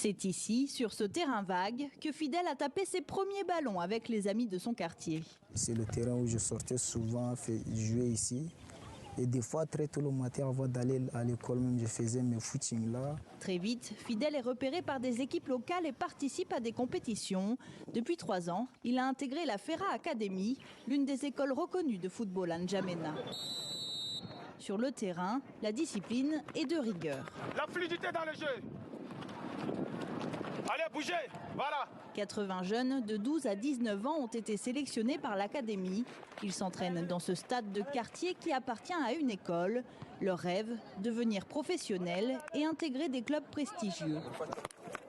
C'est ici, sur ce terrain vague, que Fidel a tapé ses premiers ballons avec les amis de son quartier. C'est le terrain où je sortais souvent jouer ici. Et des fois, très tôt le matin, avant d'aller à l'école, même je faisais mes footings là. Très vite, Fidel est repéré par des équipes locales et participe à des compétitions. Depuis 3 ans, il a intégré la Ferra Academy, l'une des écoles reconnues de football à N'Djamena. Sur le terrain, la discipline est de rigueur. La fluidité dans le jeu. Allez, bougez, voilà. 80 jeunes de 12 à 19 ans ont été sélectionnés par l'académie. Ils s'entraînent dans ce stade de quartier qui appartient à une école. Leur rêve, devenir professionnels et intégrer des clubs prestigieux.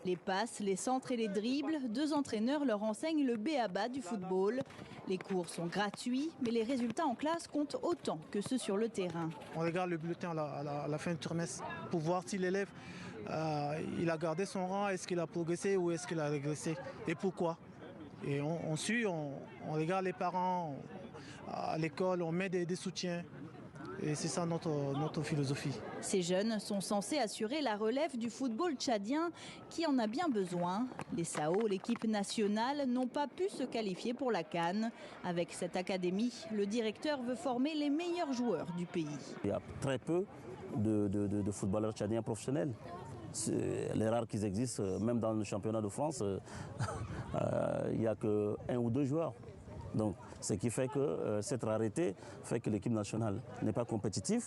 Les passes, les centres et les dribbles, 2 entraîneurs leur enseignent le b.a.-ba du football. Les cours sont gratuits, mais les résultats en classe comptent autant que ceux sur le terrain. On regarde le bulletin à la fin du trimestre pour voir si l'élève il a gardé son rang, est-ce qu'il a progressé ou est-ce qu'il a régressé et pourquoi. Et on suit, on regarde les parents, à l'école, on met des soutiens. Et c'est ça notre philosophie. Ces jeunes sont censés assurer la relève du football tchadien qui en a bien besoin. Les Sao, l'équipe nationale, n'ont pas pu se qualifier pour la CAN. Avec cette académie, le directeur veut former les meilleurs joueurs du pays. Il y a très peu de footballeurs tchadiens professionnels. Les rares qui existent, même dans le championnat de France, il n'y a que 1 ou 2 joueurs. Donc, ce qui fait que cette rareté fait que l'équipe nationale n'est pas compétitive.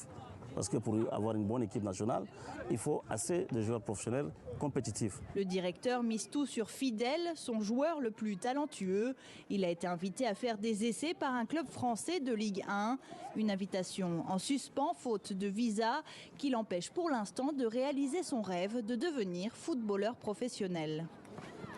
Parce que pour avoir une bonne équipe nationale, il faut assez de joueurs professionnels compétitifs. Le directeur mise tout sur Fidel, son joueur le plus talentueux. Il a été invité à faire des essais par un club français de Ligue 1. Une invitation en suspens, faute de visa, qui l'empêche pour l'instant de réaliser son rêve de devenir footballeur professionnel.